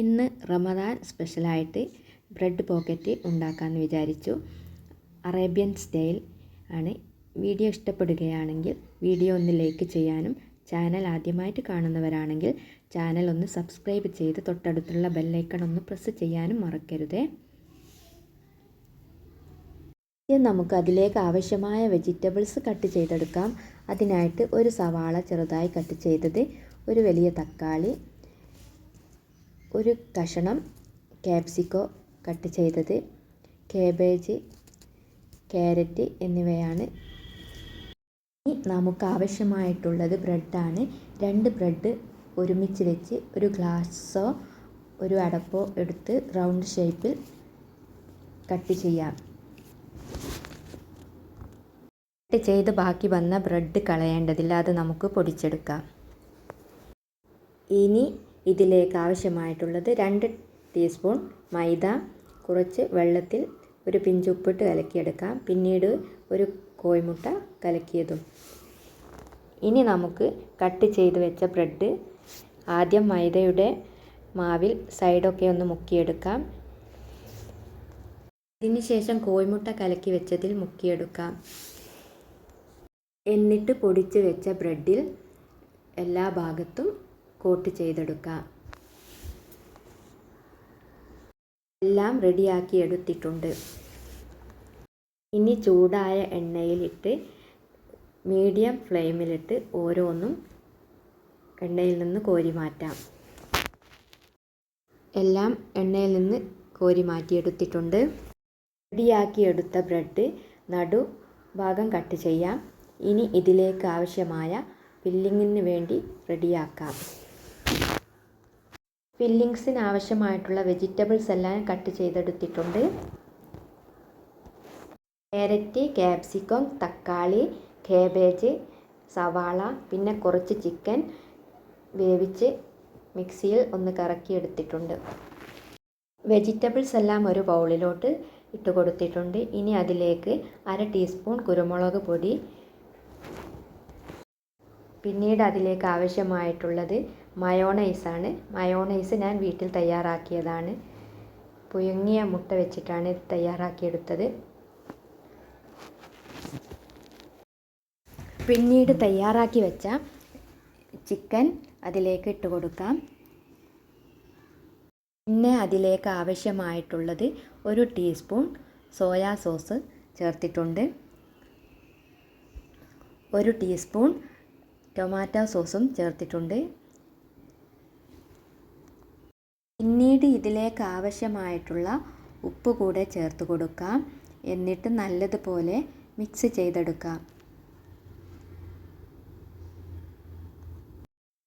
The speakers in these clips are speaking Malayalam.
ഇന്ന് റമദാൻ സ്പെഷ്യലായിട്ട് ബ്രെഡ് പോക്കറ്റ് ഉണ്ടാക്കാമെന്ന് വിചാരിച്ചു. അറേബ്യൻ സ്റ്റൈൽ ആണ്. വീഡിയോ ഇഷ്ടപ്പെടുകയാണെങ്കിൽ വീഡിയോ ഒന്ന് ലൈക്ക് ചെയ്യാനും ചാനൽ ആദ്യമായിട്ട് കാണുന്നവരാണെങ്കിൽ ചാനൽ ഒന്ന് സബ്സ്ക്രൈബ് ചെയ്ത് തൊട്ടടുത്തുള്ള ബെല്ലൈക്കൺ ഒന്ന് പ്രസ് ചെയ്യാനും മറക്കരുതേ. നമുക്ക് അതിലേക്ക് ആവശ്യമായ വെജിറ്റബിൾസ് കട്ട് ചെയ്തെടുക്കാം. അതിനായിട്ട് ഒരു സവാള ചെറുതായി കട്ട് ചെയ്തത്, ഒരു വലിയ തക്കാളി, ഒരു കഷണം ക്യാപ്സിക്കോ കട്ട് ചെയ്തത്, കാബേജ്, ക്യാരറ്റ് എന്നിവയാണ്. ഇനി നമുക്ക് ആവശ്യമായിട്ടുള്ളത് ബ്രെഡാണ്. 2 ബ്രെഡ് ഒരുമിച്ച് വെച്ച് ഒരു ഗ്ലാസ്സോ ഒരു അടപ്പോ എടുത്ത് റൗണ്ട് ഷേപ്പിൽ കട്ട് ചെയ്യാം. കട്ട് ചെയ്ത് ബാക്കി വന്ന ബ്രെഡ് കളയേണ്ടതില്ല, അത് നമുക്ക് പൊടിച്ചെടുക്കാം. ഇനി ഇതിലേക്ക് ആവശ്യമായിട്ടുള്ളത് 2 ടീസ്പൂൺ മൈദ, കുറച്ച് വെള്ളത്തിൽ ഒരു പിഞ്ച് ഉപ്പിട്ട് കലക്കിയെടുക്കാം. പിന്നീട് ഒരു കോഴിമുട്ട കലക്കിയതും. ഇനി നമുക്ക് കട്ട് ചെയ്ത് വെച്ച ബ്രെഡ് ആദ്യം മൈദയുടെ മാവിൽ സൈഡൊക്കെ ഒന്ന് മുക്കിയെടുക്കാം. അതിനുശേഷം കോഴിമുട്ട കലക്കി വെച്ചതിൽ മുക്കിയെടുക്കാം. എന്നിട്ട് പൊടിച്ച് വെച്ച ബ്രെഡിൽ എല്ലാ ഭാഗത്തും കോട്ട് ചെയ്തെടുക്കാം. എല്ലാം റെഡിയാക്കി എടുത്തിട്ടുണ്ട്. ഇനി ചൂടായ എണ്ണയിലിട്ട് മീഡിയം ഫ്ലെയിമിലിട്ട് ഓരോന്നും എണ്ണയിൽ നിന്ന് കോരി മാറ്റാം. എല്ലാം എണ്ണയിൽ നിന്ന് കോരി മാറ്റിയെടുത്തിട്ടുണ്ട്. റെഡിയാക്കിയെടുത്ത ബ്രെഡ് നടു ഭാഗം കട്ട് ചെയ്യാം. ഇനി ഇതിലേക്ക് ആവശ്യമായ ഫില്ലിങ്ങിന് വേണ്ടി റെഡിയാക്കാം. ഫില്ലിങ്സിന് ആവശ്യമായിട്ടുള്ള വെജിറ്റബിൾസ് എല്ലാം കട്ട് ചെയ്തെടുത്തിട്ടുണ്ട്. ക്യാരറ്റ്, ക്യാപ്സിക്കം, തക്കാളി, കാബേജ്, സവാള, പിന്നെ കുറച്ച് ചിക്കൻ വേവിച്ച് മിക്സിയിൽ ഒന്ന് കറക്കിയെടുത്തിട്ടുണ്ട്. വെജിറ്റബിൾസ് എല്ലാം ഒരു ബൗളിലോട്ട് ഇട്ട് കൊടുത്തിട്ടുണ്ട്. ഇനി അതിലേക്ക് 1/2 ടീസ്പൂൺ കുരുമുളക് പൊടി, പിന്നീട് അതിലേക്ക് ആവശ്യമായിട്ടുള്ളത് മയോണൈസാണ്. മയോണൈസ് ഞാൻ വീട്ടിൽ തയ്യാറാക്കിയതാണ്. പുഴുങ്ങിയ മുട്ട വെച്ചിട്ടാണ് തയ്യാറാക്കിയെടുത്തത്. പിന്നീട് തയ്യാറാക്കി വെച്ച ചിക്കൻ അതിലേക്ക് ഇട്ട് കൊടുക്കാം. പിന്നെ അതിലേക്ക് ആവശ്യമായിട്ടുള്ളത് 1 ടീസ്പൂൺ സോയാ സോസ് ചേർത്തിട്ടുണ്ട്. 1 ടീസ്പൂൺ ടൊമാറ്റോ സോസും ചേർത്തിട്ടുണ്ട്. പിന്നീട് ഇതിലേക്ക് ആവശ്യമായിട്ടുള്ള ഉപ്പ് കൂടെ ചേർത്ത് കൊടുക്കാം. എന്നിട്ട് നല്ലതുപോലെ മിക്സ് ചെയ്തെടുക്കാം.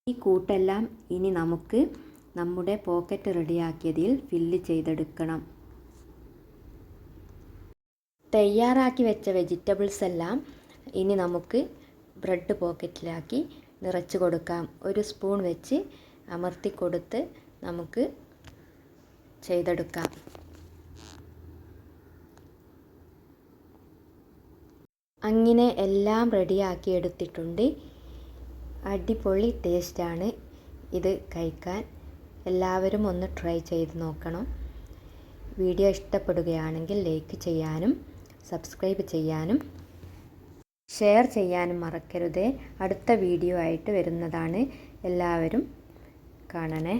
ഈ കൂട്ടെല്ലാം ഇനി നമുക്ക് നമ്മുടെ പോക്കറ്റ് റെഡിയാക്കിയതിൽ ഫില്ല് ചെയ്തെടുക്കണം. തയ്യാറാക്കി വെച്ച വെജിറ്റബിൾസ് എല്ലാം ഇനി നമുക്ക് ബ്രെഡ് പോക്കറ്റിലാക്കി നിറച്ച് കൊടുക്കാം. 1 സ്പൂൺ വെച്ച് അമർത്തി കൊടുത്ത് നമുക്ക് ചെയ്തെടുക്കാം. അങ്ങനെ എല്ലാം റെഡിയാക്കി എടുത്തിട്ടുണ്ട്. അടിപൊളി ടേസ്റ്റാണ് ഇത് കഴിക്കാൻ. എല്ലാവരും ഒന്ന് ട്രൈ ചെയ്ത് നോക്കണം. വീഡിയോ ഇഷ്ടപ്പെടുകയാണെങ്കിൽ ലൈക്ക് ചെയ്യാനും സബ്സ്ക്രൈബ് ചെയ്യാനും ഷെയർ ചെയ്യാനും മറക്കരുതേ. അടുത്ത വീഡിയോ ആയിട്ട് വരുന്നതാണ്. എല്ലാവരും കാണണേ.